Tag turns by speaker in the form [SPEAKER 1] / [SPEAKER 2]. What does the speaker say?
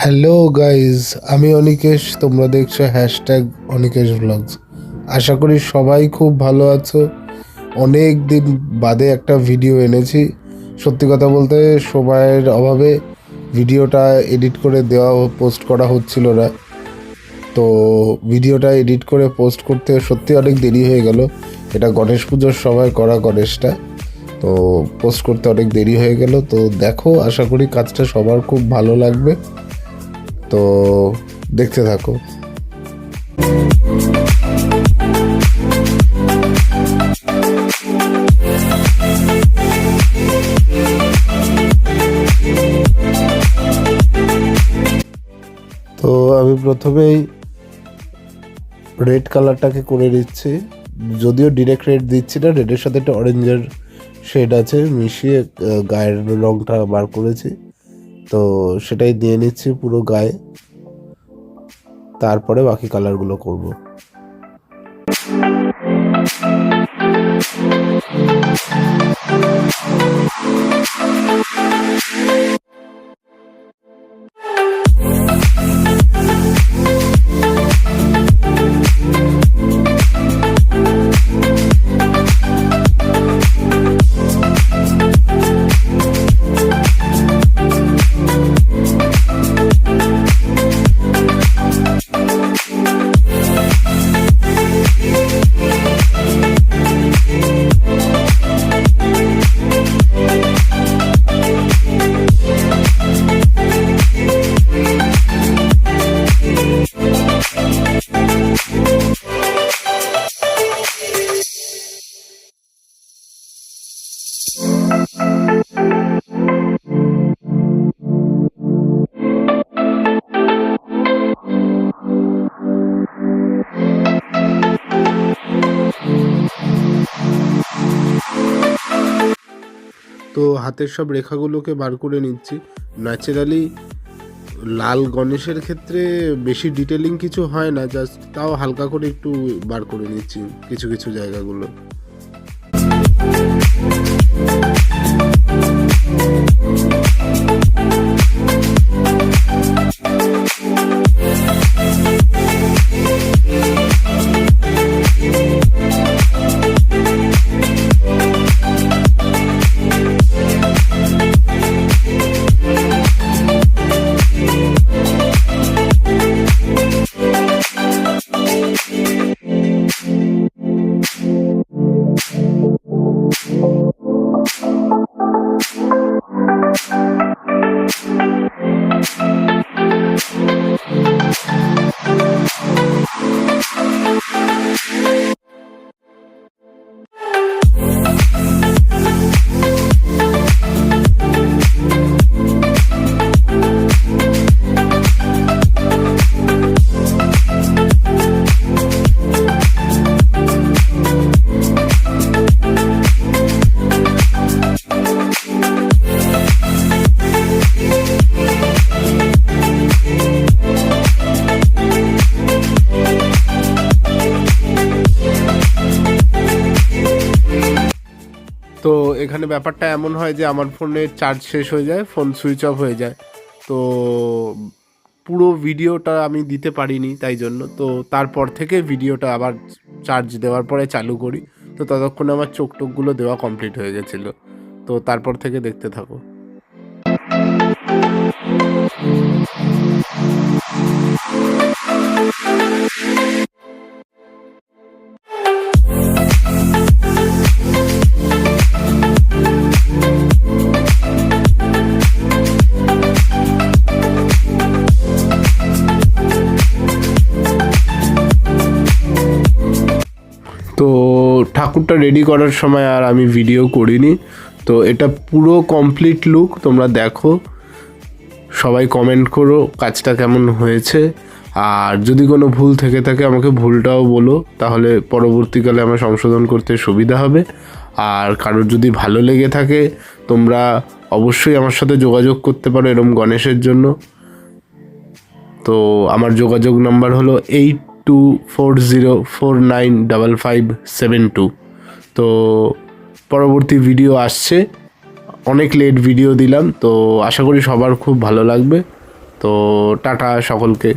[SPEAKER 1] Hello guys, আমি অনিকেশ। তোমরা দেখছো হ্যাশট্যাগ অনিকেশ ব্লগস। আশা করি সবাই খুব ভালো আছো। অনেক দিন বাদে একটা ভিডিও এনেছি। সত্যি কথা বলতে সময়ের অভাবে ভিডিওটা এডিট করে দেওয়া পোস্ট করা হচ্ছিল না। তো ভিডিওটা এডিট করে পোস্ট করতে সত্যি অনেক দেরি হয়ে গেল। এটা গণেশ পুজোর সময় করা গণেশটা, তো পোস্ট করতে অনেক দেরি হয়ে গেল। তো দেখো, আশা করি কাজটা সবার খুব ভালো লাগবে। তো দেখতে থাকো। তো আমি প্রথমেই রেড কালারটাকে করে দিচ্ছি, যদিও ডিরেক্ট রেড দিচ্ছি না, রেডের সাথে একটা অরেঞ্জের শেড আছে, মিশিয়ে গায়ের রংটা বার করেছি। তো সেটাই দিয়ে নিচ্ছি পুরো গায়ে, তারপরে বাকি কালারগুলো করব। তো হাতের সব রেখাগুলোকে বার করে নিচ্ছি। ন্যাচারালি লাল গণেশের ক্ষেত্রে বেশি ডিটেলিং কিছু হয় না, জাস্ট তাও হালকা করে একটু বার করে নিচ্ছি কিছু কিছু জায়গাগুলো। তো এখানে ব্যাপারটা এমন হয় যে আমার ফোনে চার্জ শেষ হয়ে যায়, ফোন সুইচ অফ হয়ে যায়। তো পুরো ভিডিওটা আমি দিতে পারিনি, তাই জন্য তো তারপর থেকে ভিডিওটা আবার চার্জ দেওয়ার পরে চালু করি। তো ততক্ষণে আমার চোখ টোকগুলো দেওয়া কমপ্লিট হয়ে গেছিলো। তো তারপর থেকে দেখতে থাকো। তো ঠাকুরটা রেডি করার সময় আর আমি ভিডিও করিনি। তো এটা পুরো কমপ্লিট লুক, তোমরা দেখো, সবাই কমেন্ট করো কাজটা কেমন হয়েছে। আর যদি কোনো ভুল থেকে থাকে আমাকে ভুলটাও বলো, তাহলে পরবর্তীকালে আমার সংশোধন করতে সুবিধা হবে। আর কারোর যদি ভালো লেগে থাকে তোমরা অবশ্যই আমার সাথে যোগাযোগ করতে পারো এরম গণেশের জন্য। তো আমার যোগাযোগ নাম্বার হলো 8240495572। তো পরবর্তী ভিডিও আসছে, অনেক লেট ভিডিও দিলাম, তো আশা করি সবার খুব ভালো লাগবে। তো টাটা সকলকে।